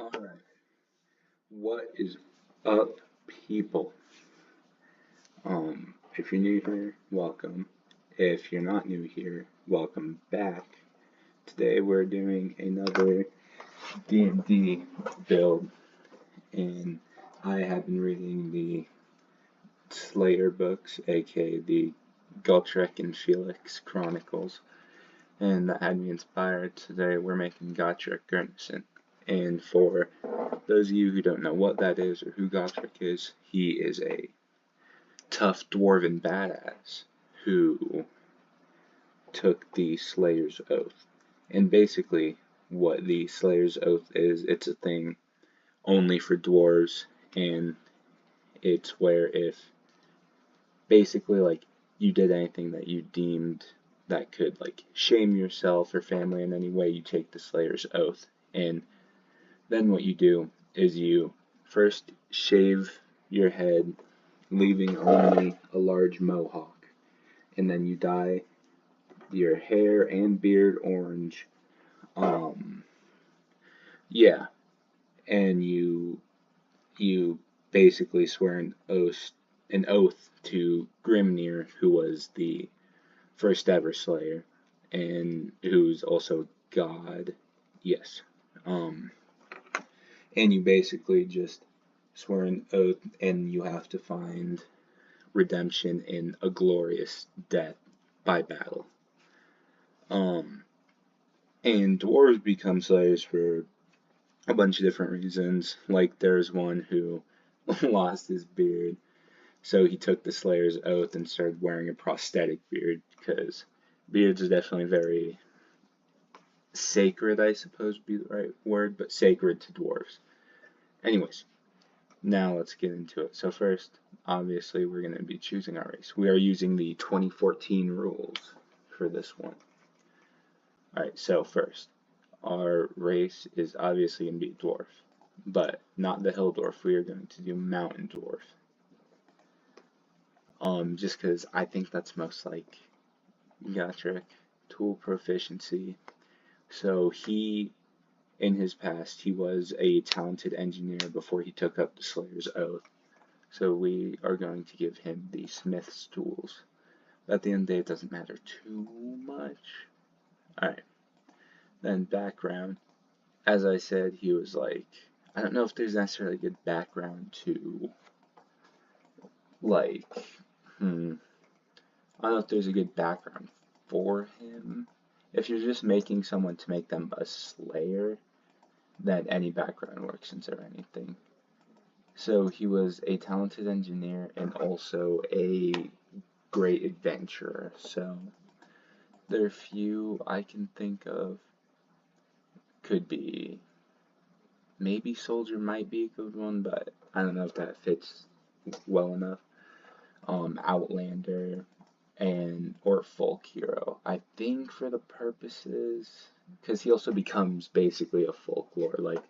Alright, what is up, people? If you're new here, welcome. If you're not new here, welcome back. Today we're doing another D&D build, and I have been reading the Slayer books, aka the Gotrek and Felix chronicles, and that had me inspired. Today we're making Gotrek rendition. And for those of you who don't know what that is or who Gotrek is, he is a tough dwarven badass who took the Slayer's Oath. And basically, what the Slayer's Oath is, it's a thing only for dwarves, and it's where if basically like you did anything that you deemed that could like shame yourself or family in any way, you take the Slayer's Oath. And then what you do is you first shave your head, leaving only a large mohawk, and then you dye your hair and beard orange. Yeah, and you basically swear an oath to Grimnir, who was the first ever Slayer, and who's also God. Yes. And you basically just swear an oath, and you have to find redemption in a glorious death by battle. And dwarves become slayers for a bunch of different reasons. Like there's one who lost his beard, so he took the Slayer's Oath and started wearing a prosthetic beard, because beards are definitely very sacred, I suppose would be the right word, but sacred to dwarves. Anyways, now let's get into it. So first, obviously, we're going to be choosing our race. We are using the 2014 rules for this one. Alright, so first, our race is obviously going to be dwarf, but not the hill dwarf. We are going to do mountain dwarf. Just because I think that's most like Gotrek tool proficiency. So in his past, he was a talented engineer before he took up the Slayer's Oath. So we are going to give him the smith's tools. But at the end of the day, it doesn't matter too much. Alright. Then background. As I said, he was like, I don't know if there's necessarily a good background to, like, I don't know if there's a good background for him. If you're just making someone to make them a slayer, then any background works into anything. So he was a talented engineer and also a great adventurer. So there are few I can think of. Could be, maybe soldier might be a good one, but I don't know if that fits well enough. Outlander or folk hero. I think for the purposes, because he also becomes basically a folklore. Like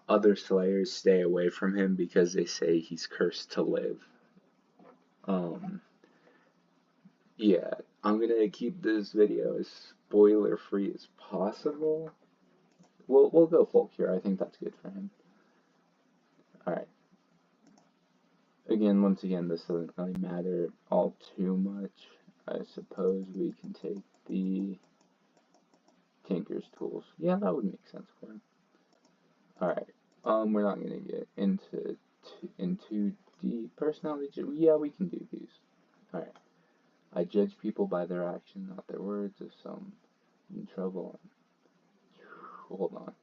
other slayers stay away from him because they say he's cursed to live. Yeah, I'm gonna keep this video as spoiler free as possible. We'll go folk hero. I think that's good for him. Alright. Once again, this doesn't really matter all too much. I suppose we can take the Tinker's tools. Yeah, that would make sense for him. Alright. We're not gonna get into the personality. Yeah, we can do these. Alright. I judge people by their action, not their words. If some in trouble, hold on.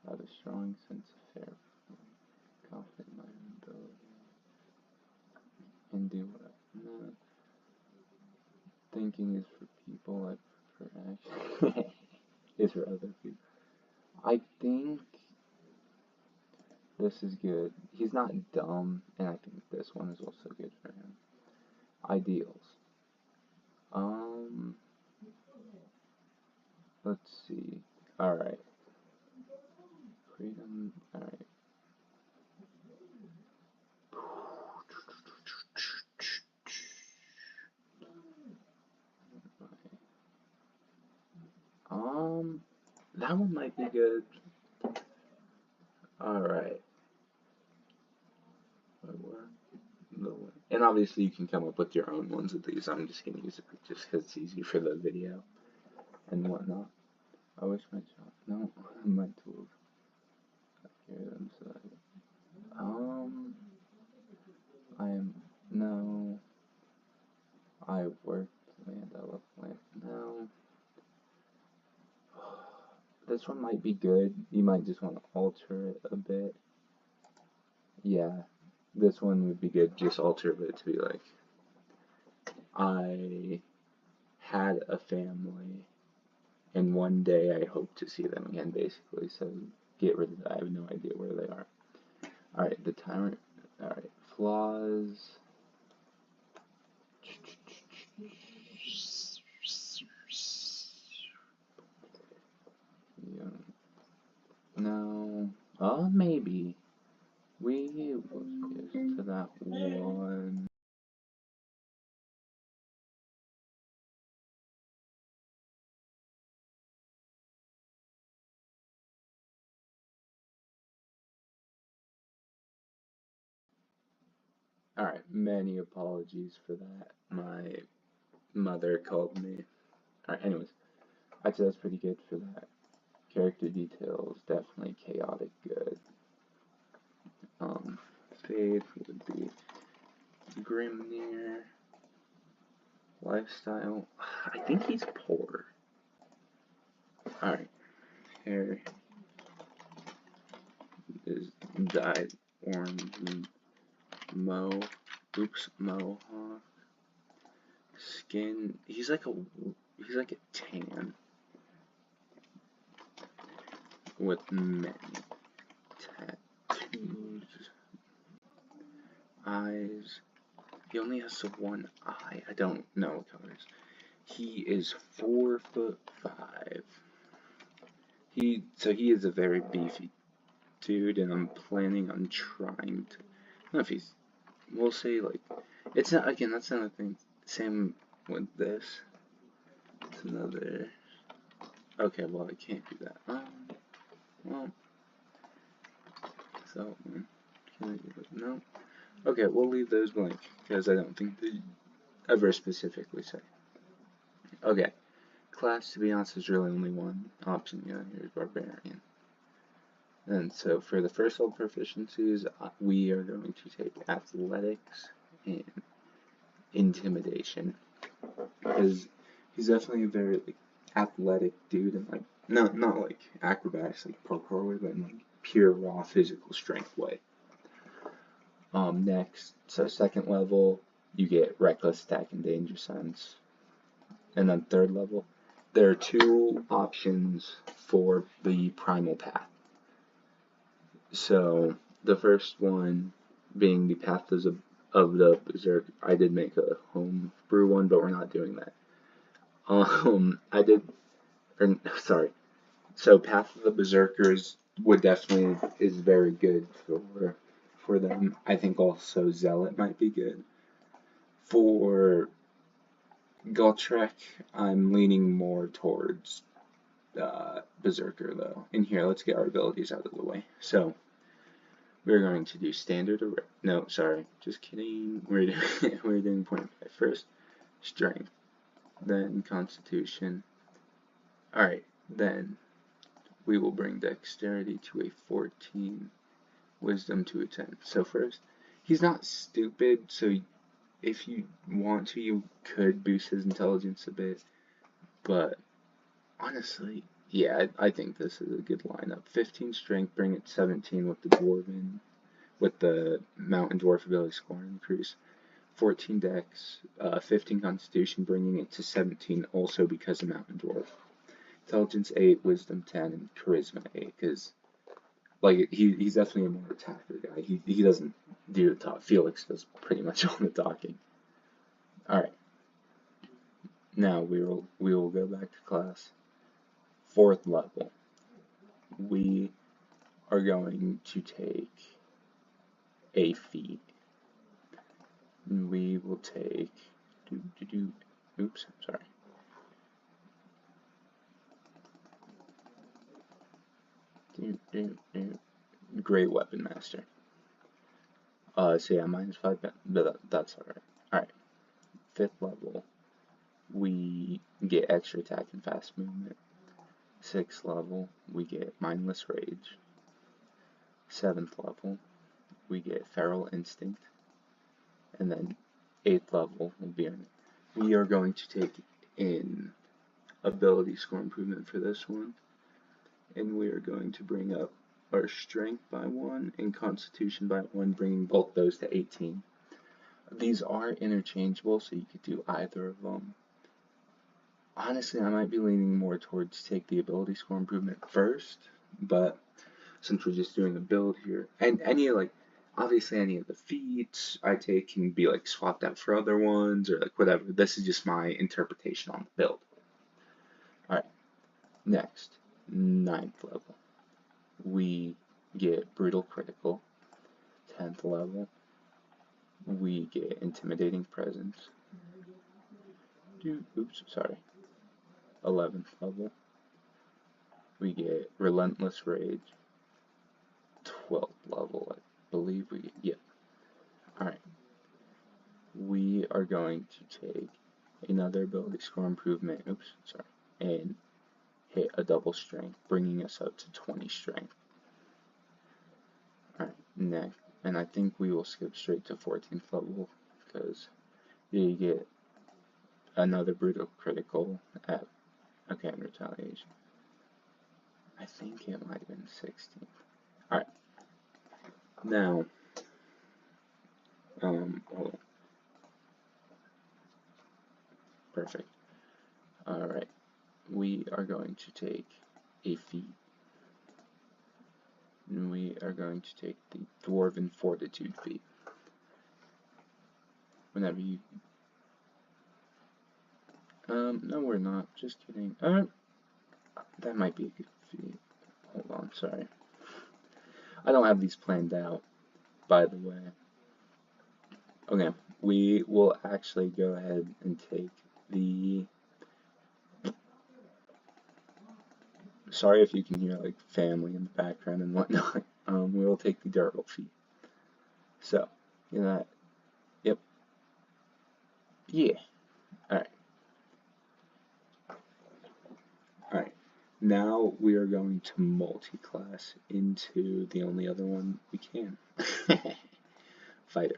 I have a strong sense of fair, confident in my own ability, and do what I'm not. Thinking is for people, I prefer action. Is for other people. I think this is good. He's not dumb, and I think this one is also good for him. Ideals. Let's see. Alright. Freedom. Alright. That one might be good. Alright. And obviously you can come up with your own ones with these. I'm just going to use it just because it's easy for the video and whatnot. I wish my child. No, my tools. No. I worked land. I love land. No. This one might be good. You might just want to alter it a bit. Yeah. This one would be good. Just alter it to be like, I had a family, and one day I hope to see them again, basically. So get rid of that. I have no idea where they are. Alright, the timer. Alright, flaws. Yeah. No. Oh, maybe. We will get to that one. Alright, many apologies for that. My mother called me. Alright, anyways. I'd say that's pretty good for that. Character details, definitely chaotic good. Faith would be Grimnir. Lifestyle, I think he's poor. Alright, hair is dyed orange and mohawk. Skin, he's like a tan with many tattoos. Eyes, he only has the one eye. I don't know what colors. He is 4'5". He is a very beefy dude, and I'm planning on trying to. I don't know if he's. We'll say like, it's not again. That's another thing. Same with this. It's another. Okay, well I can't do that. Well. So can I do it? No. Okay, we'll leave those blank because I don't think they ever specifically say. Okay, class, to be honest, is really only one option. Here's barbarian. And so for the first level proficiencies, we are going to take athletics and intimidation, because he's definitely a very athletic dude, and like not like acrobatics like parkour way, but in like pure raw physical strength way. Next, so second level, you get reckless attack and danger sense. And then third level, there are two options for the primal path. So the first one being the path of the berserk. I did make a home brew one, but we're not doing that. So path of the berserkers would definitely is very good for them. I think also zealot might be good. For Gotrek, I'm leaning more towards berserker though. In here, let's get our abilities out of the way. So we're going to do standard array. No, sorry, just kidding. We're doing 0.5 first. Strength, then constitution. Alright, then we will bring dexterity to a 14, wisdom to a 10. So first, he's not stupid, so if you want to, you could boost his intelligence a bit, but honestly, yeah, I think this is a good lineup. 15 strength, bring it 17 with the mountain dwarf ability score increase. 14 dex, 15 constitution, bringing it to 17 also because of mountain dwarf. Intelligence 8, wisdom 10, and charisma 8, because like he's definitely a more attacker guy. He doesn't do the talk. Felix does pretty much all the talking. Alright. Now we will go back to class. Fourth level. We are going to take a feat. We will take oops, sorry. great weapon master. So yeah, -5, but that's alright. Alright, 5th level, we get extra attack and fast movement. 6th level, we get mindless rage. 7th level, we get feral instinct. And then 8th level will be on. We are going to take in ability score improvement for this one, and we are going to bring up our strength by 1 and constitution by 1, bringing both those to 18. These are interchangeable, so you could do either of them. Honestly, I might be leaning more towards take the ability score improvement first, but since we're just doing a build here, and obviously any of the feats I take can be like swapped out for other ones or like whatever. This is just my interpretation on the build. Alright, next, 9th level. We get brutal critical. 10th level, we get intimidating presence. 11th level, we get relentless rage. 12th level, I believe we get, yeah. Alright, we are going to take another ability score improvement, and hit a double strength, bringing us up to 20 strength. Alright, next, and I think we will skip straight to 14th level, because you get another brutal critical at, and retaliation. I think it might have been 16th. Alright, now, hold on. Perfect. Alright, we are going to take a feat. And we are going to take the Dwarven Fortitude feat. Whenever you... no we're not, just kidding. That might be a good feat. Hold on, sorry. I don't have these planned out, by the way. Okay, we will actually go ahead and take the... Sorry if you can hear like family in the background and whatnot. We will take the durable feat. So, that. Yep. Yeah. Alright. Alright. Now we are going to multi-class into the only other one we can. Fighter.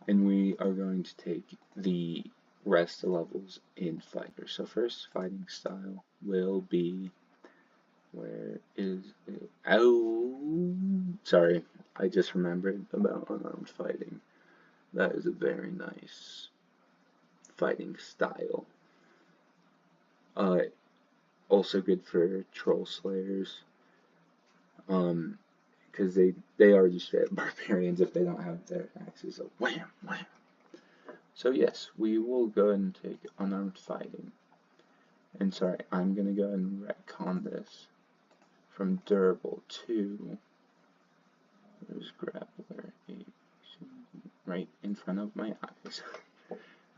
And we are going to take the rest of the levels in fighter. So first fighting style will be, where is it? Oh, sorry, I just remembered about unarmed fighting. That is a very nice fighting style. Also good for troll slayers. Because they are just straight barbarians if they don't have their axes. So wham, wham. So yes, we will go ahead and take unarmed fighting. And sorry, I'm going to go ahead and retcon this from durable to, there's grappler, right in front of my eyes.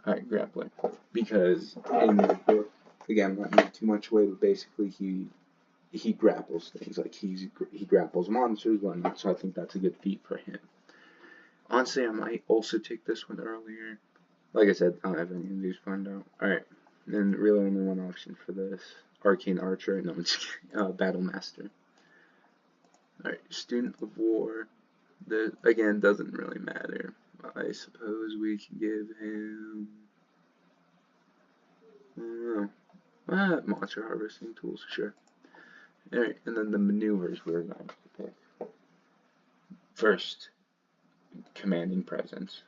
Alright, grappler. Because in the book, again, I'm not giving too much away, but basically he grapples things, like he grapples monsters, whatnot, so I think that's a good feat for him. Honestly, I might also take this one earlier. Like I said, I don't have any of these planned out. Alright, and really only one option for this. Arcane Archer, no, it's Battle Master. Alright, Student of War. This, again, doesn't really matter. I suppose we can give him... I don't know. Monster Harvesting Tools, sure. Alright, and then the maneuvers we're going to pick. First, Commanding Presence.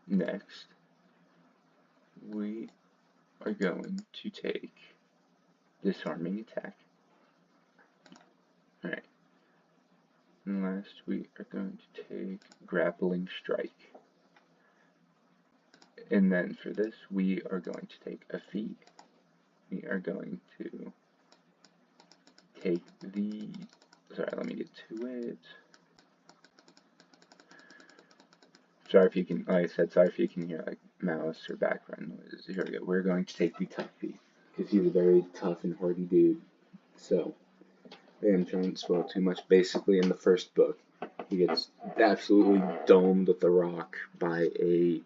Next, we are going to take Disarming Attack. Alright. And last, we are going to take Grappling Strike. And then for this, we are going to take a feat. We are going to take the... Sorry, let me get to it. Sorry if you can, like I said, sorry if you can hear like mouse or background noise. Here we go. We're going to take the Tuck feat. because he's a very tough and hardy dude. So, I'm trying to spoil too much. Basically, in the first book, he gets absolutely domed with a rock by a.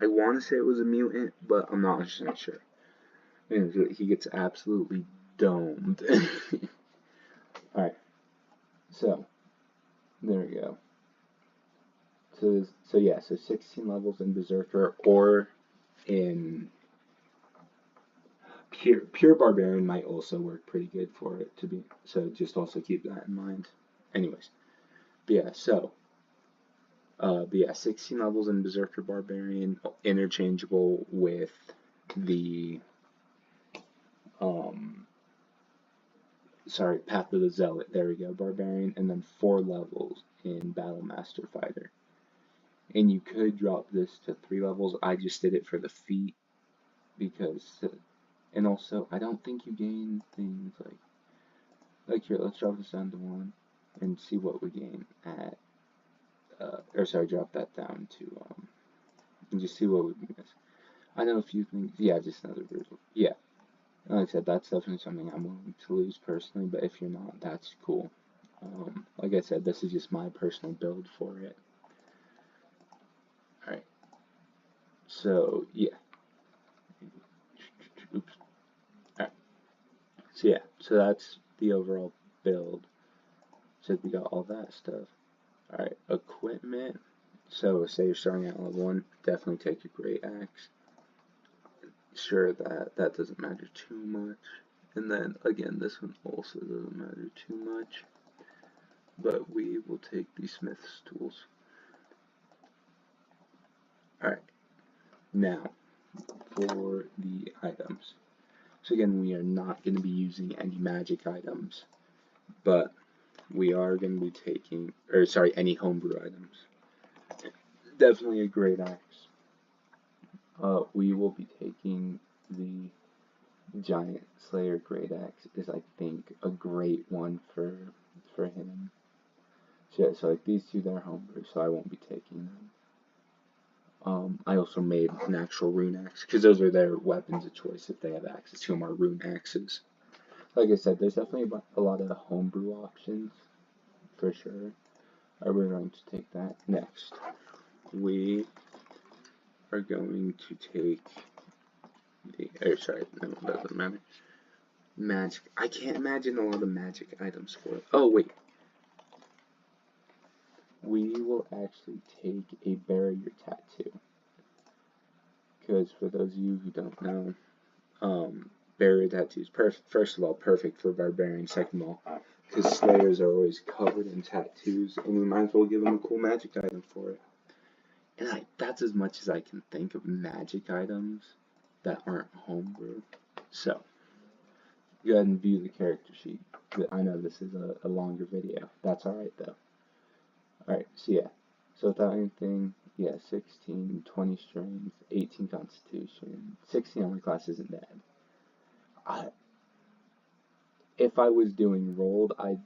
I want to say it was a mutant, but I'm not 100% sure. And he gets absolutely domed. Alright, so, there we go. So yeah, so 16 levels in Berserker, or in Pure Barbarian might also work pretty good for it to be, so just also keep that in mind. Anyways, but yeah, so, but yeah, 16 levels in Berserker Barbarian, interchangeable with the, Path of the Zealot, there we go, Barbarian, and then 4 levels in Battle Master Fighter. And you could drop this to 3 levels, I just did it for the feat, because, and also, I don't think you gain things like here, let's drop this down to 1, and see what we gain at, drop that down to, and just see what we miss. I know a few things, yeah, just another brutal, yeah. Like I said, that's definitely something I'm willing to lose personally, but if you're not, that's cool. Like I said, this is just my personal build for it. Alright, so, yeah. Oops. Alright, so yeah, so that's the overall build. So we got all that stuff. Alright, equipment. So, say you're starting at level 1, definitely take your great axe. Sure, that doesn't matter too much. And then, again, this one also doesn't matter too much. But we will take the smith's tools. Alright, now, for the items. So again, we are not going to be using any magic items, but we are going to be taking, any homebrew items. Definitely a great axe. We will be taking the Giant Slayer Great Axe is, I think, a great one for him. So, yeah, so like these two, they're homebrew, so I won't be taking them. I also made an actual rune axe, because those are their weapons of choice if they have access to them, are rune axes. Like I said, there's definitely a lot of homebrew options, for sure. Alright, we're going to take that. Next, we are going to take the, no, it doesn't matter. Magic. I can't imagine a lot of magic items for it. Oh, wait. We will actually take a barrier tattoo. Because for those of you who don't know, barrier tattoos, first of all, perfect for barbarian. Second of all, because slayers are always covered in tattoos, and we might as well give them a cool magic item for it. And that's as much as I can think of magic items that aren't homebrew. So, go ahead and view the character sheet. I know this is a longer video. That's alright though. Alright, so yeah. So without anything, yeah, 16, 20 strength, 18 constitution, 16 armor class isn't bad. If I was doing rolled, I'd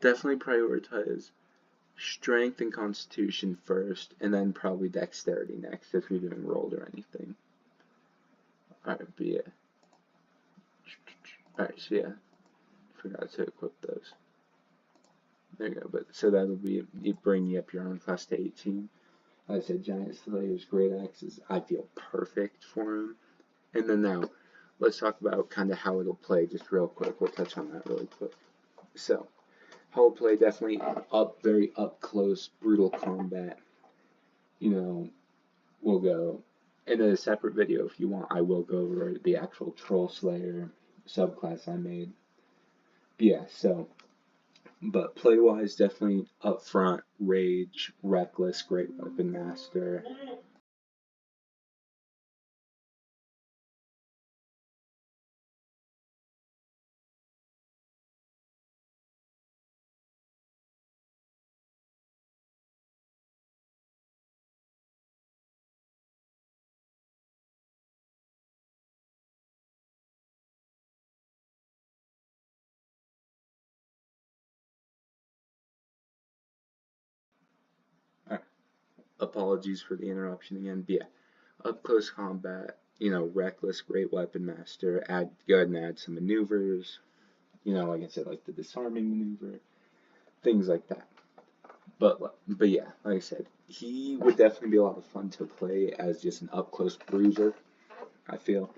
definitely prioritize strength and constitution first, and then probably dexterity next if you're doing rolled or anything. Alright, but yeah. Alright, so yeah. Forgot to equip those. There you go, but so that'll be bring you up your armor class to 18. Like I said, Giant Slayer's Great Axes, I feel perfect for him. And then now, let's talk about kind of how it'll play just real quick. We'll touch on that really quick. So, how it'll play, definitely very up close, brutal combat. You know, we'll go in a separate video if you want. I will go over the actual trollslayer subclass I made. But yeah, so, but play-wise, definitely up front, rage, reckless, great weapon master. Apologies for the interruption again. But yeah, up close combat, reckless, great weapon master. Go ahead and add some maneuvers. Like I said, like the disarming maneuver, things like that. But yeah, like I said, he would definitely be a lot of fun to play as just an up close bruiser, I feel.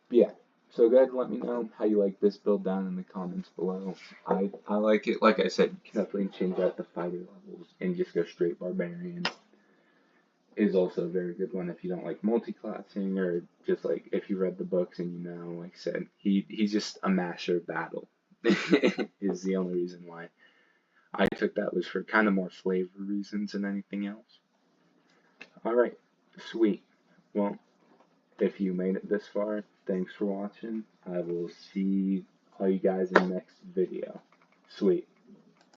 But yeah, so go ahead and let me know how you like this build down in the comments below. I like it. Like I said, you can definitely change out the fighter levels and just go straight barbarian. Is also a very good one if you don't like multi-classing, or just like if you read the books and like I said, he's just a master of battle. Is the only reason why I took that, was for kind of more flavor reasons than anything else. Alright, sweet. Well, if you made it this far, thanks for watching. I will see all you guys in the next video. Sweet.